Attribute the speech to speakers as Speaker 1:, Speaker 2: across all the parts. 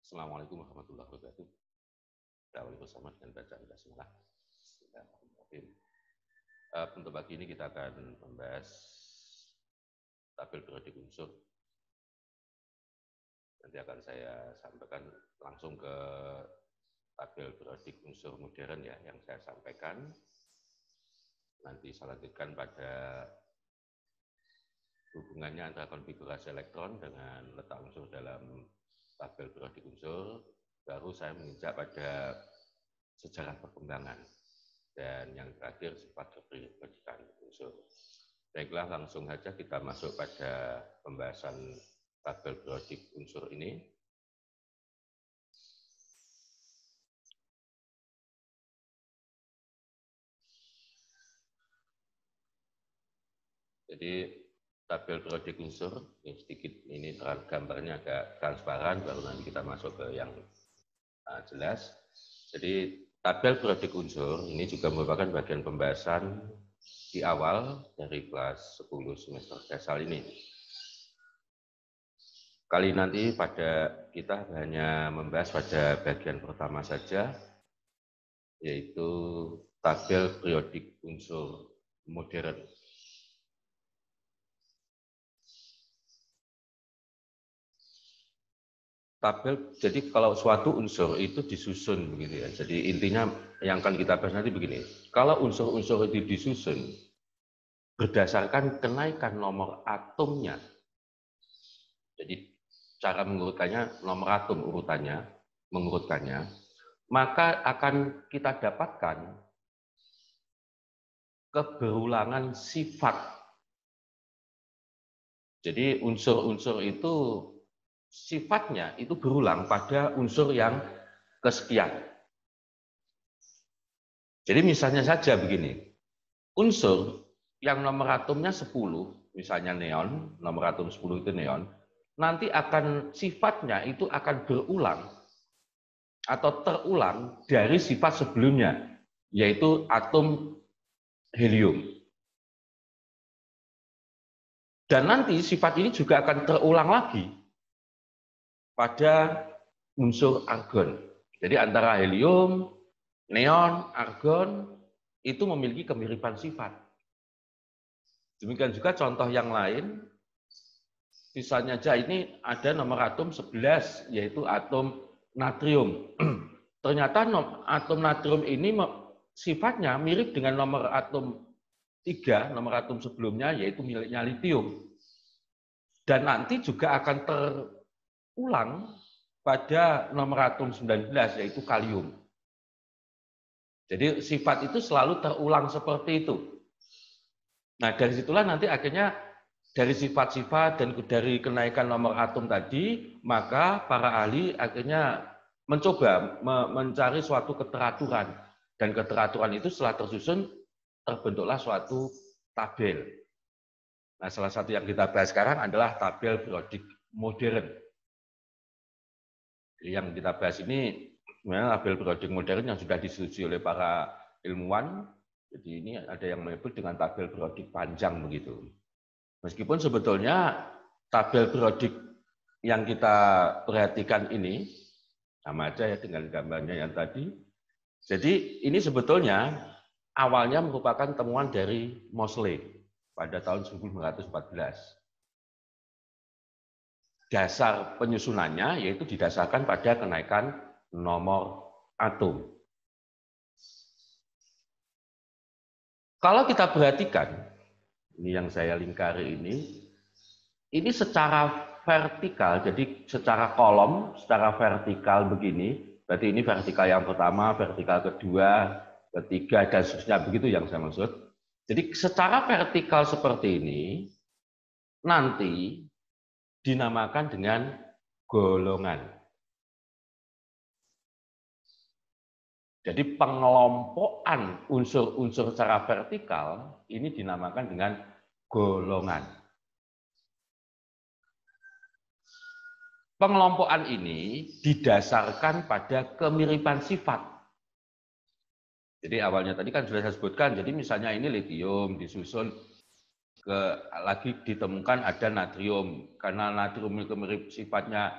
Speaker 1: Assalamualaikum warahmatullahi wabarakatuh. Kita awali bersama dengan bacaan basmalah. Bismillahirrahmanirrahim. Untuk pagi ini kita akan membahas tabel periodik unsur. Nanti akan saya sampaikan langsung ke tabel periodik unsur modern ya yang saya sampaikan. Nanti saya lanjutkan pada hubungannya antara konfigurasi elektron dengan letak unsur dalam tabel periodik unsur. Baru saya menginjak pada sejarah perkembangan dan yang terakhir sifat keperibadian unsur. Baiklah, langsung saja kita masuk pada pembahasan tabel periodik unsur ini. Jadi tabel periodik unsur ini sedikit ini gambarnya agak transparan, baru nanti kita masuk ke yang jelas. Jadi tabel periodik unsur ini juga merupakan bagian pembahasan di awal dari kelas 10 semester dasar ini. Kali nanti kita hanya membahas pada bagian pertama saja, yaitu tabel periodik unsur modern. Jadi kalau suatu unsur itu disusun begitu ya. Jadi intinya yang akan kita bahas nanti begini. Kalau unsur-unsur itu disusun berdasarkan kenaikan nomor atomnya. Jadi cara mengurutkannya, nomor atom urutannya, mengurutkannya, maka akan kita dapatkan keberulangan sifat. Jadi unsur-unsur itu sifatnya itu berulang pada unsur yang kesekian. Jadi misalnya saja begini, unsur yang nomor atomnya 10, misalnya neon, nomor atom 10 itu neon, nanti akan sifatnya itu akan berulang atau terulang dari sifat sebelumnya, yaitu atom helium. Dan nanti sifat ini juga akan terulang lagi pada unsur argon. Jadi antara helium, neon, argon itu memiliki kemiripan sifat. Demikian juga contoh yang lain, misalnya aja ini ada nomor atom 11, yaitu atom natrium. Ternyata atom natrium ini sifatnya mirip dengan nomor atom 3, nomor atom sebelumnya, yaitu miliknya litium. Dan nanti juga akan terulang pada nomor atom 19, yaitu kalium. Jadi sifat itu selalu terulang seperti itu. Nah, dari situlah nanti akhirnya dari sifat-sifat dan dari kenaikan nomor atom tadi, maka para ahli akhirnya mencoba mencari suatu keteraturan. Dan keteraturan itu setelah tersusun, terbentuklah suatu tabel. Nah, salah satu yang kita bahas sekarang adalah tabel periodik modern. Jadi yang kita bahas ini sebenarnya tabel periodik modern yang sudah disetujui oleh para ilmuwan. Jadi ini ada yang menyebut dengan tabel periodik panjang begitu. Meskipun sebetulnya tabel periodik yang kita perhatikan ini sama aja ya dengan gambarnya yang tadi. Jadi ini sebetulnya awalnya merupakan temuan dari Moseley pada tahun 1914. Dasar penyusunannya yaitu didasarkan pada kenaikan nomor atom. Kalau kita perhatikan, ini yang saya lingkari ini secara vertikal, jadi secara kolom, secara vertikal begini, berarti ini vertikal yang pertama, vertikal kedua, ketiga, dan seterusnya, begitu yang saya maksud. Jadi secara vertikal seperti ini, nanti dinamakan dengan golongan. Jadi pengelompokan unsur-unsur secara vertikal ini dinamakan dengan golongan. Pengelompokan ini didasarkan pada kemiripan sifat. Jadi awalnya tadi kan sudah saya sebutkan, jadi misalnya ini litium disusun lagi ditemukan ada natrium, karena natrium itu mirip sifatnya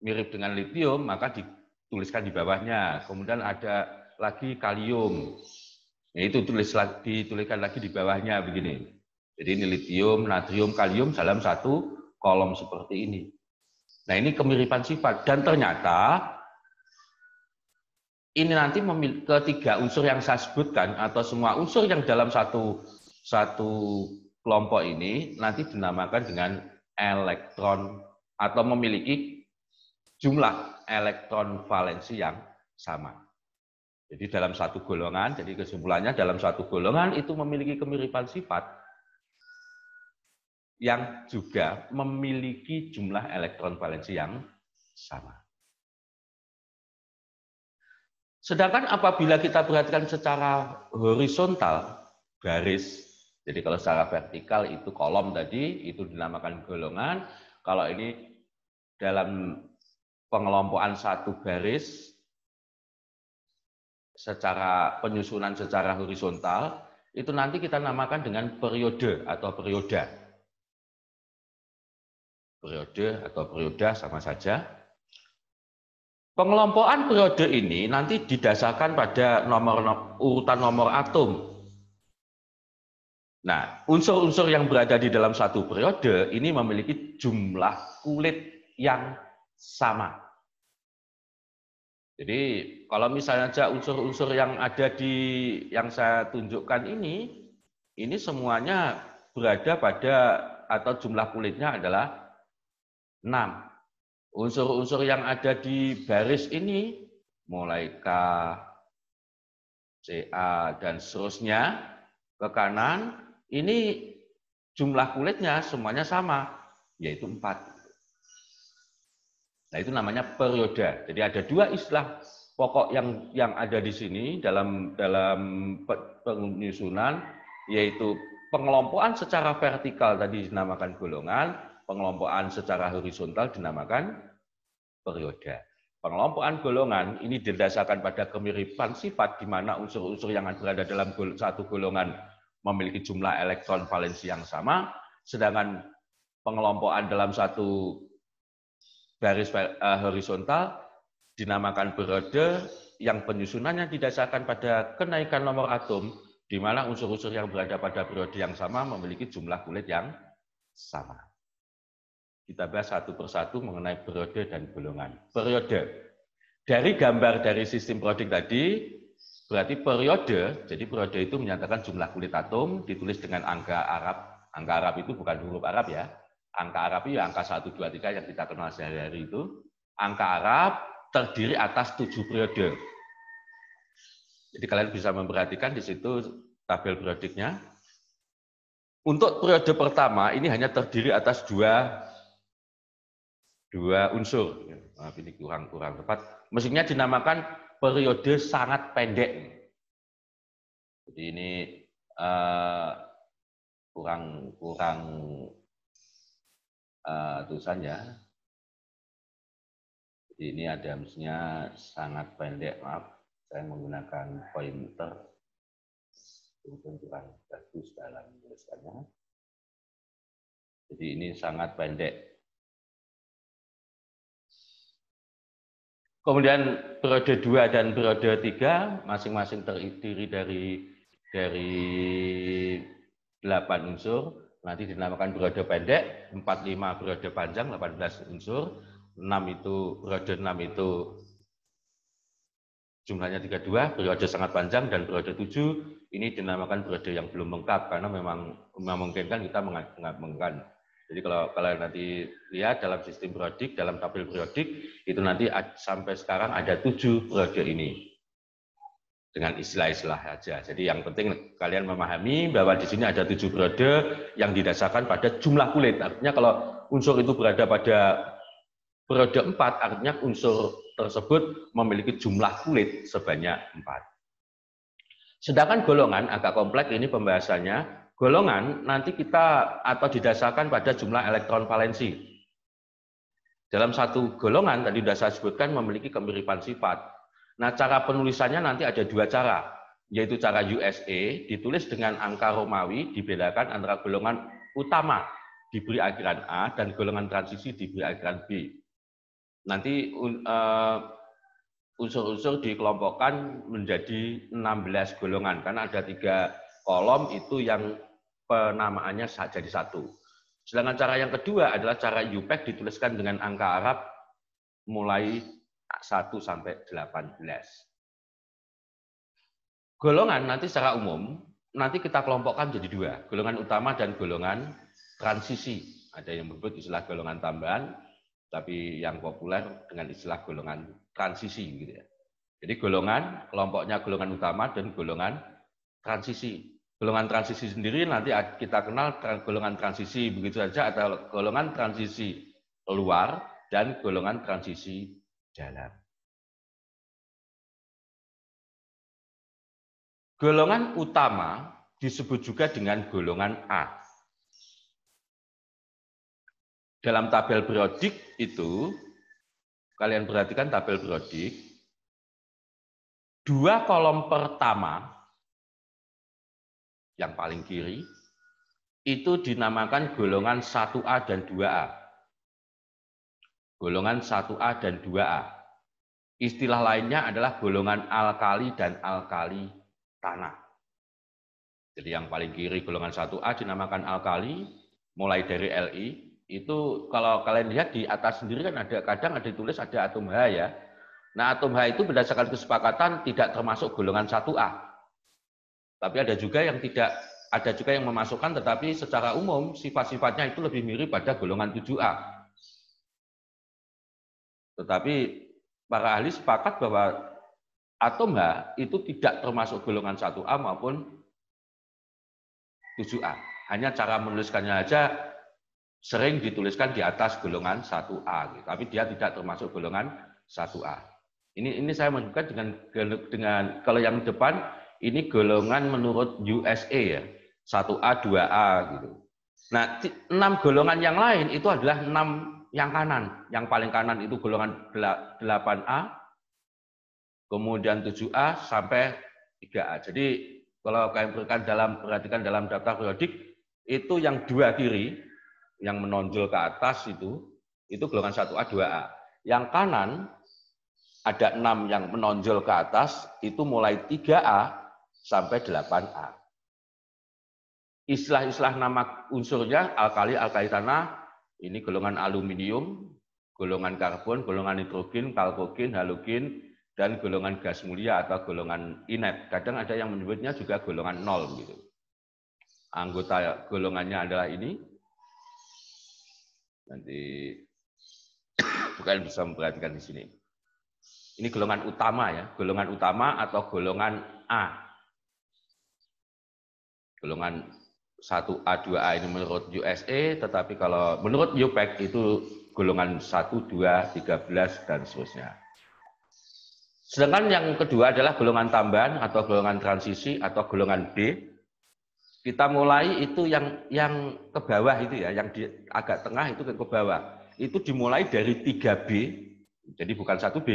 Speaker 1: mirip dengan litium, maka dituliskan di bawahnya. Kemudian ada lagi kalium. Nah, itu dituliskan lagi di bawahnya begini. Jadi ini litium, natrium, kalium dalam satu kolom seperti ini. Nah, ini kemiripan sifat. Dan ternyata ini nanti ketiga unsur yang saya sebutkan atau semua unsur yang dalam satu kelompok ini nanti dinamakan dengan elektron atau memiliki jumlah elektron valensi yang sama. Jadi dalam satu golongan, jadi kesimpulannya dalam satu golongan itu memiliki kemiripan sifat yang juga memiliki jumlah elektron valensi yang sama. Sedangkan apabila kita perhatikan secara horizontal, garis, jadi kalau secara vertikal itu kolom tadi, itu dinamakan golongan. Kalau ini dalam pengelompokan satu garis, secara penyusunan secara horizontal, itu nanti kita namakan dengan periode atau perioda. Periode atau perioda sama saja. Pengelompokan periode ini nanti didasarkan pada urutan nomor atom. Nah, unsur-unsur yang berada di dalam satu periode ini memiliki jumlah kulit yang sama. Jadi kalau misalnya saja unsur-unsur yang ada yang saya tunjukkan ini semuanya berada pada atau jumlah kulitnya adalah 6. Unsur-unsur yang ada di baris ini mulai K, Ca dan seterusnya ke kanan ini jumlah kulitnya semuanya sama yaitu 4. Nah, itu namanya perioda. Jadi ada dua istilah pokok yang ada di sini dalam penyusunan, yaitu pengelompokan secara vertikal tadi dinamakan golongan, pengelompokan secara horizontal dinamakan perioda. Pengelompokan golongan ini didasarkan pada kemiripan sifat di mana unsur-unsur yang berada dalam satu golongan memiliki jumlah elektron valensi yang sama, sedangkan pengelompokan dalam satu garis horizontal dinamakan periode yang penyusunannya didasarkan pada kenaikan nomor atom, di mana unsur-unsur yang berada pada periode yang sama memiliki jumlah kulit yang sama. Kita bahas satu persatu mengenai periode dan golongan. Periode. Dari gambar dari sistem Brodick tadi, berarti periode, jadi periode itu menyatakan jumlah kulit atom, ditulis dengan angka Arab. Angka Arab itu bukan huruf Arab ya. Angka Arab itu angka 1, 2, 3 yang kita kenal sehari-hari itu. Angka Arab terdiri atas 7 periode. Jadi kalian bisa memperhatikan di situ tabel Brodicknya. Untuk periode pertama ini hanya terdiri atas dua unsur. Maaf, ini kurang tepat. Mestinya dinamakan periode sangat pendek. Jadi ini kurang tulisannya. Jadi ini ada mestinya sangat pendek. Maaf, saya menggunakan pointer. Mungkin kurang bagus dalam tulisannya. Jadi ini sangat pendek. Kemudian periode 2 dan periode 3 masing-masing terdiri dari 8 unsur. Nanti dinamakan periode pendek, 4, 5 periode panjang, 18 unsur. 6 itu periode 6 itu jumlahnya 32, periode sangat panjang, dan periode 7 ini dinamakan periode yang belum lengkap karena memang memungkinkan kita mengatakan. Jadi kalau kalian nanti lihat dalam sistem Brodick, dalam tabel Brodick, itu nanti sampai sekarang ada 7 periode ini. Dengan istilah-istilah saja. Jadi yang penting kalian memahami bahwa di sini ada 7 periode yang didasarkan pada jumlah kulit. Artinya kalau unsur itu berada pada periode 4, artinya unsur tersebut memiliki jumlah kulit sebanyak 4. Sedangkan golongan agak kompleks ini pembahasannya. Golongan nanti kita atau didasarkan pada jumlah elektron valensi. Dalam satu golongan tadi sudah saya sebutkan memiliki kemiripan sifat. Nah, cara penulisannya nanti ada 2 cara, yaitu cara USA ditulis dengan angka Romawi, dibedakan antara golongan utama diberi akhiran A dan golongan transisi diberi akhiran B. nanti unsur-unsur dikelompokkan menjadi 16 golongan, karena ada 3 kolom itu yang penamaannya jadi satu. Sedangkan cara yang kedua adalah cara UPAC dituliskan dengan angka Arab mulai 1 sampai 18. Golongan nanti secara umum, nanti kita kelompokkan jadi 2, golongan utama dan golongan transisi. Ada yang menyebut istilah golongan tambahan, tapi yang populer dengan istilah golongan transisi. Gitu ya. Jadi golongan, kelompoknya golongan utama dan golongan transisi. Golongan transisi sendiri nanti kita kenal golongan transisi begitu saja, atau golongan transisi luar dan golongan transisi dalam. Golongan utama disebut juga dengan golongan A. Dalam tabel periodik itu, kalian perhatikan tabel periodik, 2 kolom pertama yang paling kiri, itu dinamakan golongan 1A dan 2A. Golongan 1A dan 2A. Istilah lainnya adalah golongan alkali dan alkali tanah. Jadi yang paling kiri golongan 1A dinamakan alkali, mulai dari Li, itu kalau kalian lihat di atas sendiri kan ada, kadang ada ditulis ada atom H ya. Nah atom H itu berdasarkan kesepakatan tidak termasuk golongan 1A. Tapi ada juga yang tidak, ada juga yang memasukkan, tetapi secara umum sifat-sifatnya itu lebih mirip pada golongan 7A. Tetapi para ahli sepakat bahwa atom H itu tidak termasuk golongan 1A maupun 7A. Hanya cara menuliskannya aja sering dituliskan di atas golongan 1A, tapi dia tidak termasuk golongan 1A. Ini saya menunjukkan dengan kalau yang depan ini golongan menurut USA ya, 1A, 2A gitu. Nah, 6 golongan yang lain itu adalah 6 yang kanan. Yang paling kanan itu golongan 8A, kemudian 7A sampai 3A. Jadi kalau kalian perhatikan dalam daftar periodik, itu yang 2 kiri, yang menonjol ke atas itu golongan 1A, 2A. Yang kanan ada 6 yang menonjol ke atas, itu mulai 3A sampai 8A. Istilah-istilah nama unsurnya alkali, alkali tanah, ini golongan aluminium, golongan karbon, golongan nitrogen, kalkogen, halogen, dan golongan gas mulia atau golongan inert. Kadang ada yang menyebutnya juga golongan 0 gitu. Anggota golongannya adalah ini. Nanti kalian bisa memperhatikan di sini. Ini golongan utama ya, golongan utama atau golongan A. Golongan 1A, 2A ini menurut USA, tetapi kalau menurut UPAC itu golongan 1, 2, 13, dan seterusnya. Sedangkan yang kedua adalah golongan tambahan atau golongan transisi atau golongan B. Kita mulai itu yang ke bawah itu ya, yang di agak tengah itu ke bawah. Itu dimulai dari 3B, jadi bukan 1B.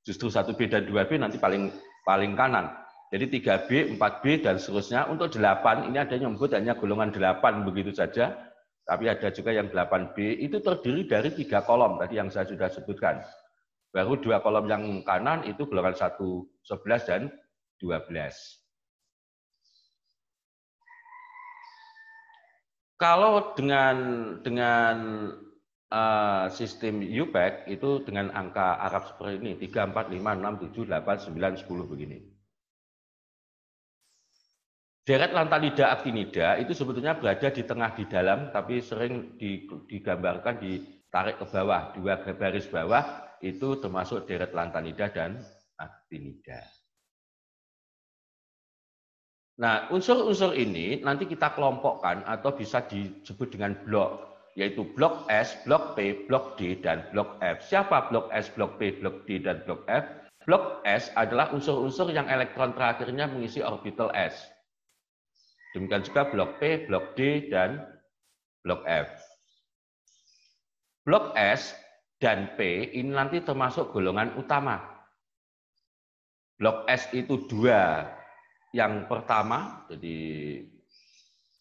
Speaker 1: Justru 1B dan 2B nanti paling kanan. Jadi 3B, 4B, dan seterusnya. Untuk 8, ini ada yang menyebut hanya golongan 8 begitu saja. Tapi ada juga yang 8B, itu terdiri dari 3 kolom, tadi yang saya sudah sebutkan. Baru 2 kolom yang kanan itu golongan 1, 11, dan 12. Kalau dengan sistem UPAC itu dengan angka Arab seperti ini, 3, 4, 5, 6, 7, 8, 9, 10 begini. Deret lantanida actinida itu sebetulnya berada di tengah di dalam, tapi sering digambarkan ditarik ke bawah. 2 garis bawah itu termasuk deret lantanida dan actinida. Nah, unsur-unsur ini nanti kita kelompokkan atau bisa disebut dengan blok, yaitu blok S, blok P, blok D, dan blok F. Siapa blok S, blok P, blok D, dan blok F? Blok S adalah unsur-unsur yang elektron terakhirnya mengisi orbital S. Demikian juga blok P, blok D, dan blok F. Blok S dan P ini nanti termasuk golongan utama. Blok S itu 2. Yang pertama, jadi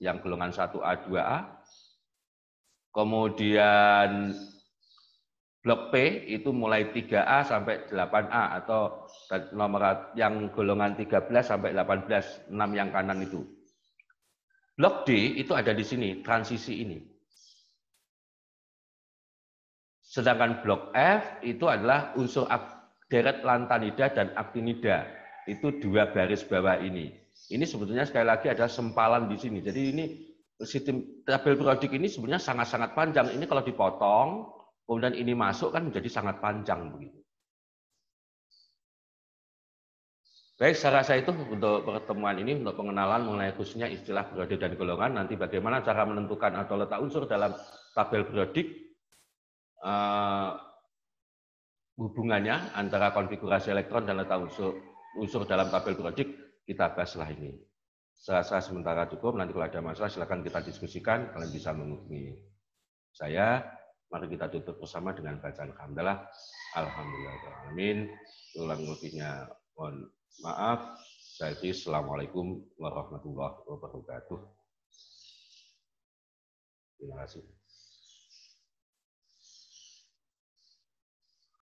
Speaker 1: yang golongan 1A, 2A. Kemudian Blok P itu mulai 3A sampai 8A atau nomor yang golongan 13 sampai 18, 6 yang kanan itu. Blok D itu ada di sini, transisi ini. Sedangkan blok F itu adalah unsur deret lantanida dan actinida. Itu dua baris bawah ini. Ini sebetulnya sekali lagi ada sempalan di sini. Jadi ini sistem tabel periodik ini sebenarnya sangat-sangat panjang. Ini kalau dipotong, kemudian ini masuk kan menjadi sangat panjang begitu. Baik, saya rasa itu untuk pertemuan ini, untuk pengenalan mengenai khususnya istilah periodik dan golongan. Nanti bagaimana cara menentukan atau letak unsur dalam tabel periodik, hubungannya antara konfigurasi elektron dan letak unsur dalam tabel periodik, kita bahas setelah ini. Saya rasa sementara cukup, nanti kalau ada masalah silakan kita diskusikan, kalian bisa menghubungi saya. Mari kita tutup bersama dengan bacaan hamdalah. Alhamdulillahirrahmanirrahim. Ulang lebihnya mohon maaf. Jadi, assalamualaikum warahmatullahi wabarakatuh. Terima kasih.